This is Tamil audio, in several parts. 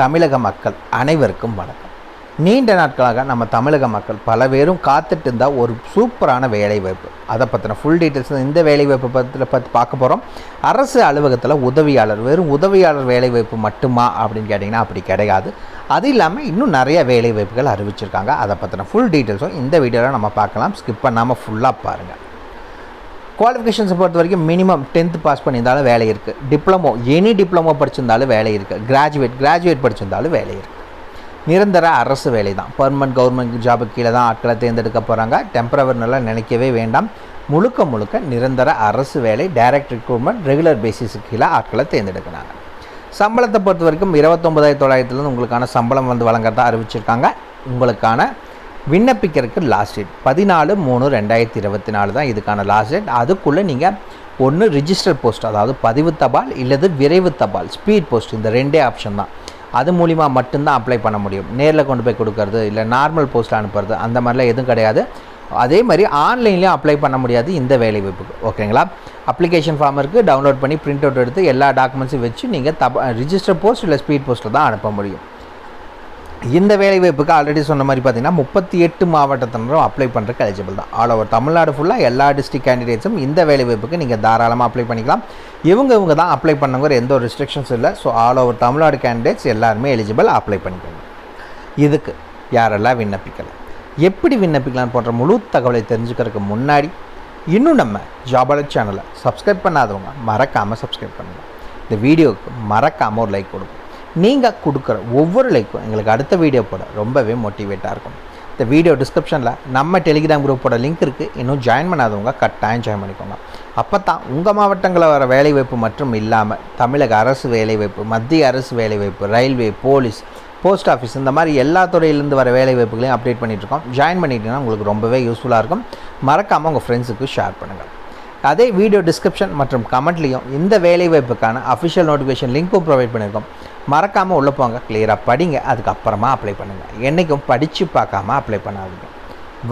தமிழக மக்கள் அனைவருக்கும் வணக்கம். நீண்ட நாட்களாக நம்ம தமிழக மக்கள் பல பேரும் காத்துட்டு இருந்தால் ஒரு சூப்பரான வேலைவாய்ப்பு, அதை பற்றின ஃபுல் டீட்டெயில்ஸ் இந்த வேலைவாய்ப்பு பற்றி பார்க்க போகிறோம். அரசு அலுவலகத்தில் உதவியாளர், வெறும் உதவியாளர் வேலைவாய்ப்பு மட்டுமா அப்படின்னு கேட்டிங்கன்னா அப்படி கிடையாது. அது இல்லாமல் இன்னும் நிறைய வேலைவாய்ப்புகள் அறிவிச்சிருக்காங்க. அதை பற்றின ஃபுல் டீட்டெயில்ஸும் இந்த வீடியோவில் நம்ம பார்க்கலாம். ஸ்கிப் பண்ணாமல் ஃபுல்லாக பாருங்கள். குவாலிஃபிகேஷன்ஸை பொறுத்த வரைக்கும் மினிமம் 10th பாஸ் பண்ணியிருந்தாலும் வேலை இருக்குது. டிப்ளமோ, எனி டிப்ளமோ படிச்சிருந்தாலும் வேலை இருக்குது. கிராஜுவேட் படிச்சிருந்தாலும் வேலை இருக்குது. நிரந்தர அரசு வேலை தான். பர்மனன்ட் கவர்மெண்ட் ஜாபுக்கு கீழே தான் ஆட்களை தேர்ந்தெடுக்க போகிறாங்க. டெம்பரவரினெல்லாம் நினைக்கவே வேண்டாம். முழுக்க நிரந்தர அரசு வேலை, டைரக்ட் ரெக்ரூட்மெண்ட், ரெகுலர் பேசிஸுக்கு கீழே ஆட்களை தேர்ந்தெடுக்கிறாங்க. சம்பளத்தை பொறுத்த வரைக்கும் 29,900 உங்களுக்கான சம்பளம் வழங்குறதா அறிவிச்சிருக்காங்க. உங்களுக்கான விண்ணப்பிக்கிறதுக்கு லாஸ்ட் டேட் 14/3/2024 தான் இதுக்கான லாஸ்ட் டேட். அதுக்குள்ளே நீங்கள் ஒன்று ரிஜிஸ்டர் போஸ்ட், அதாவது பதிவு தபால், இல்லது விரைவு தபால், ஸ்பீட் போஸ்ட், இந்த ரெண்டே ஆப்ஷன் தான். அது மூலிமா மட்டும்தான் அப்ளை பண்ண முடியும். நேரில் கொண்டு போய் கொடுக்கறது இல்லை நார்மல் போஸ்ட்டில் அனுப்புறது அந்த மாதிரிலாம் எதுவும் கிடையாது. அதே மாதிரி ஆன்லைன்லேயும் அப்ளை பண்ண முடியாது இந்த வேலைவாய்ப்புக்கு. ஓகேங்களா? அப்ளிகேஷன் ஃபார்ம் இருக்குது, டவுன்லோட் பண்ணி பிரிண்ட் அவுட் எடுத்து எல்லா டாக்குமெண்ட்ஸும் வச்சு நீங்கள் ரிஜிஸ்டர் போஸ்ட் இல்லை ஸ்பீட் போஸ்ட்டில் தான் அனுப்ப முடியும். இந்த வேலைவாய்ப்புக்கு ஆல்ரெடி சொன்ன மாதிரி பார்த்தீங்கன்னா 38 மாவட்டத்தினரும் அப்ளை பண்ணுறதுக்கு எலிஜிபிள் தான். ஆல் ஓவர் தமிழ்நாடு ஃபுல்லாக எல்லா டிஸ்ட்ரிக்ட் கேண்டிடேட்ஸும் இந்த வேலைவாய்ப்புக்கு நீங்கள் தாராளமாக அப்ளை பண்ணிக்கலாம். இவங்க தான் அப்ளை பண்ணுங்கிற எந்த ஒரு ரெஸ்ட்ரிக்ஷன்ஸ் இல்லை. So all over Tamil Nadu candidates எல்லாருமே எலிஜிபிள், அப்ளை பண்ணிக்கணும். இதுக்கு யாரெல்லாம் விண்ணப்பிக்கலாம், எப்படி விண்ணப்பிக்கலாம்னு போன்ற முழு தகவலை தெரிஞ்சுக்கிறதுக்கு முன்னாடி இன்னும் நம்ம ஜாப் அலர்ட் சேனலை சப்ஸ்கிரைப் பண்ணாதவங்க மறக்காமல் சப்ஸ்கிரைப் பண்ணுங்கள். இந்த வீடியோவுக்கு மறக்காமல் ஒரு லைக் கொடுங்க. நீங்கள் கொடுக்குற ஒவ்வொரு லைக்கும் எங்களுக்கு அடுத்த வீடியோ போட ரொம்பவே மோட்டிவேட்டாக இருக்கும். இந்த வீடியோ டிஸ்கிரிப்ஷனில் நம்ம டெலிகிராம் குரூப்போட லிங்க் இருக்குது. இன்னும் ஜாயின் பண்ணாதவங்க கட்டாயம் ஜாயின் பண்ணிக்கோங்க. அப்போ தான் உங்கள் மாவட்டங்களில் வர வேலைவாய்ப்பு மற்றும் இல்லாமல் தமிழக அரசு வேலைவாய்ப்பு, மத்திய அரசு வேலைவாய்ப்பு, ரயில்வே, போலீஸ், போஸ்ட் ஆஃபீஸ், இந்த மாதிரி எல்லா துறையிலேருந்து வர வேலைவாய்ப்புகளையும் அப்டேட் பண்ணிகிட்ருக்கோம். ஜாயின் பண்ணிட்டீங்கன்னா உங்களுக்கு ரொம்பவே யூஸ்ஃபுல்லாக இருக்கும். மறக்காமல் உங்கள் ஃப்ரெண்ட்ஸுக்கு ஷேர் பண்ணுங்கள். அதே வீடியோ டிஸ்கிரிப்ஷன் மற்றும் கமெண்ட்லேயும் இந்த வேலைவாய்ப்புக்கான அஃபிஷியல் நோட்டிஃபிகேஷன் லிங்க்கும் ப்ரொவைட் பண்ணியிருக்கோம். மறக்காமல் உள்ளே போங்க, கிளியராக படிங்க, அதுக்கப்புறமா அப்ளை பண்ணுங்கள். என்றைக்கும் படித்து பார்க்காம அப்ளை பண்ணாதீங்க.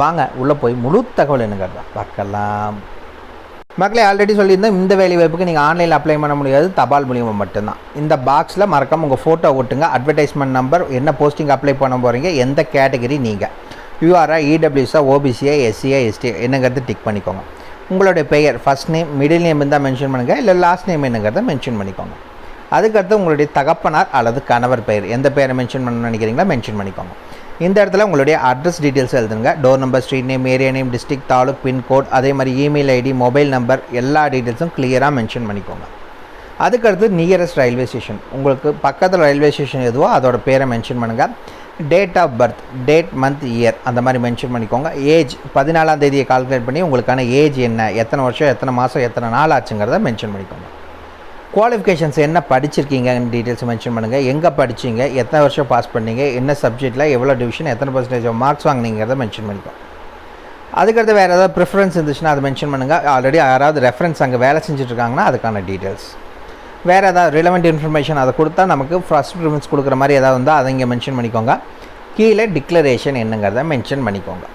வாங்க உள்ளே போய் முழு தகவல் என்னங்கிறத பார்க்கலாம். மக்களே, ஆல்ரெடி சொல்லியிருந்தேன் இந்த வேலைவாய்ப்புக்கு நீங்கள் ஆன்லைனில் அப்ளை பண்ண முடியாது, தபால் மூலியமாக மட்டும்தான். இந்த பாக்ஸில் மறக்காமல் உங்கள் ஃபோட்டோ ஒட்டுங்க, அட்வர்டைஸ்மெண்ட் நம்பர், என்ன போஸ்டிங் அப்ளை பண்ண போகிறீங்க, எந்த கேட்டகரி நீங்கள், யூஆர்ஆ, இடபிள்யூஸா, ஓபிசியா, எஸ்சியா, எஸ்டி என்னங்கிறது டிக் பண்ணிக்கோங்க. உங்களுடைய பெயர், ஃபஸ்ட் நேம், மிடில் நேம் இருந்தால் மென்ஷன் பண்ணுங்கள், இல்லை லாஸ்ட் நேம் என்னங்கிறத மென்ஷன் பண்ணிக்கோங்க. அதுக்கடுத்து உங்களுடைய தகப்பனார் அல்லது கணவர் பெயர், எந்த பெயரை மென்ஷன் பண்ணணும்னு நினைக்கிறீங்களா மென்ஷன் பண்ணிக்கோங்க. இந்த இடத்துல உங்களுடைய அட்ரஸ் டீட்டெயில்ஸ் எழுதுங்க. Door number, street name, area name, district, taluk, pincode, அதே மாதிரி இமெயில் ஐடி, மொபைல் நம்பர், எல்லா டீட்டெயில்ஸும் கிளியராக மென்ஷன் பண்ணிக்கோங்க. அதுக்கடுத்து நியரஸ்ட் ரயில்வே ஸ்டேஷன், உங்களுக்கு பக்கத்தில் ரயில்வே ஸ்டேஷன் எதுவோ அதோட பேரை மென்ஷன் பண்ணுங்கள். Date of birth, date, month, year அந்த மாதிரி மென்ஷன் பண்ணிக்கோங்க. ஏஜ் 14ஆம் தேதியை கால்குலேட் பண்ணி உங்களுக்கான ஏஜ் என்ன, எத்தனை வருஷம், எத்தனை மாதம், எத்தனை நாள் ஆச்சுங்கிறத மென்ஷன் பண்ணிக்கோங்க. குவாலிஃபிகேஷன்ஸ் என்ன படிச்சிருக்கீங்கன்னு டீட்டெயில்ஸ் மென்ஷன் பண்ணுங்கள். எங்கே படிச்சிங்க, எத்தனை வருஷம் பாஸ் பண்ணீங்க, என்ன சப்ஜெக்டில் எவ்வளோ டிவிஷன், எத்தனை பர்சன்டேஜ் மார்க்ஸ் வாங்கினீங்கிறத மென்ஷன் பண்ணிக்கோங்க. அதுக்கடுத்து வேறு ஏதாவது ப்ரிஃபரன்ஸ் இருந்துச்சுன்னா அதை மென்ஷன் பண்ணுங்கள். ஆல்ரெடி யாராவது ரெஃபரன்ஸ் அங்கே வேலை செஞ்சுட்ருக்காங்கன்னா அதுக்கான டீட்டெயில்ஸ். வேறு ஏதாவது ரிலவெண்ட் இன்ஃபர்மேஷன் அதை கொடுத்தா நமக்கு ஃபர்ஸ்ட் ப்ரிஃபரன்ஸ் கொடுக்குற மாதிரி ஏதாவது இருந்தால் அதை இங்கே மென்ஷன் பண்ணிக்கோங்க. கீழே டிக்ளரேஷன் என்னங்கிறத மென்ஷன் பண்ணிக்கோங்க.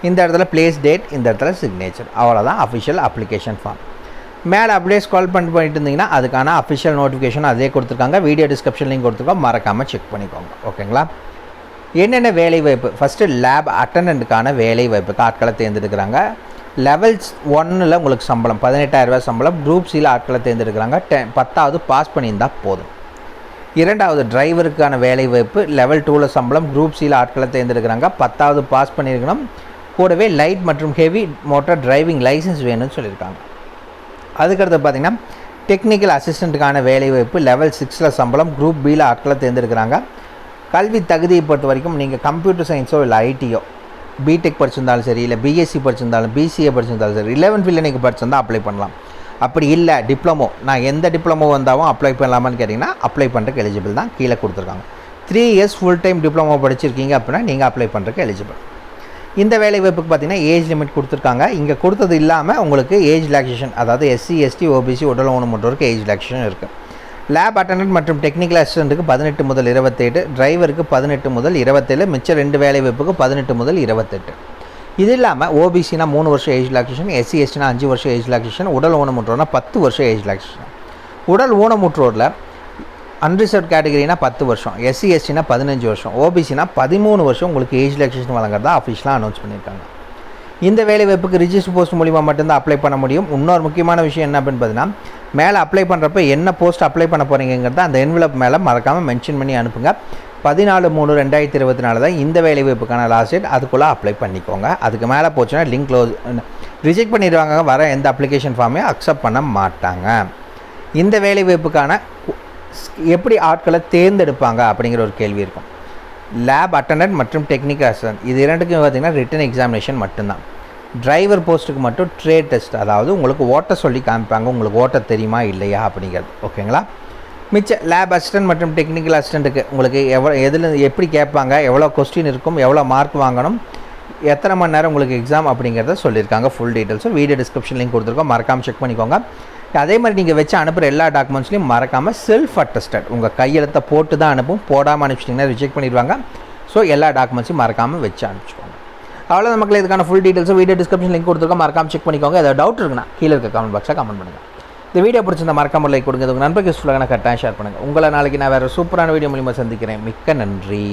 இந்த இடத்துல பிளேஸ் டேட், இந்த இடத்துல சிக்னேச்சர், அவ்வளோதான் அஃபிஷியல் அப்ளிகேஷன் ஃபார்ம். மேலே அப்படியே ஸ்க்ரால் பண்ணிட்டு இருந்தீங்கன்னா அதுக்கான அஃபிஷியல் நோட்டிஃபிகேஷன் அதே கொடுத்துருக்காங்க. வீடியோ டிஸ்கிரிப்ஷன் லிங்க் கொடுத்துருக்கோம், மறக்காமல் செக் பண்ணிக்கோங்க. ஓகேங்களா? என்னென்ன வேலைவாய்ப்பு, ஃபஸ்ட்டு லேப் அட்டண்டண்ட்டுக்கான வேலைவாய்ப்புக்கு ஆட்களை தேர்ந்தெடுக்கிறாங்க. லெவல்ஸ் 1ல் உங்களுக்கு சம்பளம் 18,000 சம்பளம். குரூப் சியில் ஆட்களை தேர்ந்தெடுக்கிறாங்க. 10வது பாஸ் பண்ணியிருந்தால் போதும். இரண்டாவது டிரைவருக்கான வேலைவாய்ப்பு லெவல் 2ல் சம்பளம். குரூப் சியில் ஆட்களை தேர்ந்தெடுக்கிறாங்க. 10வது பாஸ் பண்ணியிருக்கணும். கூடவே லைட் மற்றும் ஹெவி மோட்டார் டிரைவிங் லைசன்ஸ் வேணும்னு சொல்லியிருக்காங்க. அதுக்கடுத்து பார்த்திங்கன்னா டெக்னிக்கல் அசிஸ்டண்ட்டுக்கான வேலைவாய்ப்பு லெவல் 6ல் சம்பளம். குரூப் பியில் ஆட்களை தேர்ந்தெடுக்கிறாங்க. கல்வி தகுதியை பொறுத்த வரைக்கும் நீங்கள் கம்ப்யூட்டர் சயின்ஸோ இல்லை ஐடியோ, பிடெக் படிச்சிருந்தாலும் சரி, இல்லை பிஎஸ்சி படிச்சிருந்தாலும், பிசிஏ படிச்சிருந்தாலும் சரி, 11th ஃபீல்டில் நீங்கள் படிச்சிருந்தால் அப்ளை பண்ணலாம். அப்படி இல்லை டிப்ளமோ, நான் எந்த டிப்ளமோ வந்தாலும் அப்ளை பண்ணலாமான்னு கேட்டிங்கன்னா அப்ளை பண்ணுறதுக்கு எலிஜிபிள் தான். கீழே கொடுத்துருக்காங்க. 3 இயர்ஸ் ஃபுல் டைம் டிப்ளமோ படிச்சிருக்கீங்க அப்படின்னா நீங்கள் அப்ளை பண்ணுறதுக்கு எலிஜிபிள். இந்த வேலைவாய்ப்புக்கு பார்த்திங்கன்னா ஏஜ் லிமிட் கொடுத்துருக்காங்க. இங்கே கொடுத்தது இல்லாமல் உங்களுக்கு ஏஜ் ரிலாக்ஸேஷன், அதாவது எஸ்சி, எஸ்டி, ஓபிசி, உடல் ஊனமுற்றோருக்கு ஏஜ் ரிலாக்ஸேஷன் இருக்குது. லேப் அட்டண்டன்ட் மற்றும் டெக்னிக்கல் அசிஸ்டண்ட்டுக்கு 18 முதல் 27, டிரைவருக்கு 18 முதல் 27, மிச்சம் 2 வேலைவாய்ப்புக்கு 18 முதல் 28. இது இல்லாமல் ஓபிசினா 3 வருஷம் ஏஜ் ரிலாக்ஸேஷன், எஸ்சி எஸ்டினா 5 வருஷம் ஏஜ் ரிலாக்ஸேஷன், உடல் ஊனமுற்றோர்னா 10 வருஷம் ஏஜ் ரிலாக்ஸேஷன். உடல் ஊனமுற்றோரில் அன்ரிசர்வ் கேட்டகரினா 10 வருஷம், எஸ்சி எஸ்டினா 15 வருஷம், ஓபிசினா 13 வருஷம் உங்களுக்கு ஏஜ் ரிலாக்ஸேஷன் வழங்குறதா அஃபிஷியலாக அனௌன்ஸ் பண்ணியிருக்காங்க. இந்த வேலைவாய்ப்புக்கு ரிஜிஸ்டர் போஸ்ட் மூலிமா மட்டும்தான் அப்ளை பண்ண முடியும். இன்னொரு முக்கியமான விஷயம் என்ன அப்படின்னு பார்த்தீங்கன்னா, மேலே அப்ளை பண்ணுறப்ப என்ன போஸ்ட் அப்ளை பண்ண போகிறீங்கிறத அந்த என்வலப் மேலே மறக்காமல் மென்ஷன் பண்ணி அனுப்புங்க. 14/3/2024 தான் இந்த வேலைவாய்ப்புக்கான லாஸ்ட் டேட். அதுக்குள்ளே அப்ளை பண்ணிக்கோங்க. அதுக்கு மேலே போச்சுன்னா லிங்க் க்ளோஸ் ரிஜெக்ட் பண்ணிடுவாங்க. வர எந்த அப்ளிகேஷன் ஃபார்மையும் அக்செப்ட் பண்ண மாட்டாங்க. இந்த வேலைவாய்ப்புக்கான எப்படி ஆட்களை தேர்ந்தெடுப்பாங்க அப்படிங்கிற ஒரு கேள்வி இருக்கும். லேப் அட்டண்டன்ட் மற்றும் டெக்னிக்கல் அசிஸ்டன்ட் இது இரண்டுக்கும் பார்த்திங்கன்னா ரிட்டன் எக்ஸாமினேஷன் மட்டும்தான். டிரைவர் போஸ்ட்டுக்கு மட்டும் ட்ரேட் டெஸ்ட், அதாவது உங்களுக்கு ஓட்ட சொல்லி காமிப்பாங்க, உங்களுக்கு ஓட்ட தெரியுமா இல்லையா அப்படிங்கிறது. ஓகேங்களா? மிச்ச லேப் அசிஸ்டன்ட் மற்றும் டெக்னிக்கல் அசிஸ்டண்ட்டுக்கு உங்களுக்கு எதில் எப்படி கேட்பாங்க, எவ்வளோ கொஸ்டின் இருக்கும், எவ்வளோ மார்க் வாங்கணும், எத்தனை மணி நேரம் உங்களுக்கு எக்ஸாம் அப்படிங்கிறத சொல்லியிருக்காங்க. ஃபுல் டீட்டெயில்ஸும் வீடியோ டிஸ்கிரிப்ஷன் லிங்க் கொடுத்துருக்கோம், மறக்காமல் செக் பண்ணிக்கோங்க. அதே மாதிரி நீங்கள் வச்சு அனுப்புகிற எல்லா டாக்குமெண்ட்ஸ்லையும் மறக்காமல் செல்ஃப் அட்டஸ்டட் உங்கள் கையெழுத்தை போட்டு தான் அனுப்பும். போடாமல் அனுப்பிச்சிட்டிங்கன்னா ரிஜெக்ட் பண்ணிடுவாங்க. ஸோ எல்லா டாக்குமெண்ட்ஸையும் மறக்காமல் வச்சு அனுப்பிச்சிக்கோங்க. அவ்வளோ நமக்கு இதுக்கான ஃபுல் டீட்டெயில்ஸும் வீடியோ டிஸ்கிரிப்ஷன் லிங்க் கொடுத்துருக்கோம், மறக்காமல் செக் பண்ணிக்கோங்க. ஏதாவது டவுட் இருக்குன்னா கீழே இருக்க கமெண்ட் பாக்ஸில் கமெண்ட் பண்ணுங்கள். இந்த வீடியோ பிடிச்சிருந்த மறக்காமல் லைக் கொடுங்க. உங்கள் நண்பருக்கு யூஸ்ஃபுல்லாக கரெக்டாக ஷேர் பண்ணுங்கள். உங்களை நாளைக்கு நான் வேறு சூப்பரான வீடியோ மூலிமா சந்திக்கிறேன். மிக்க நன்றி.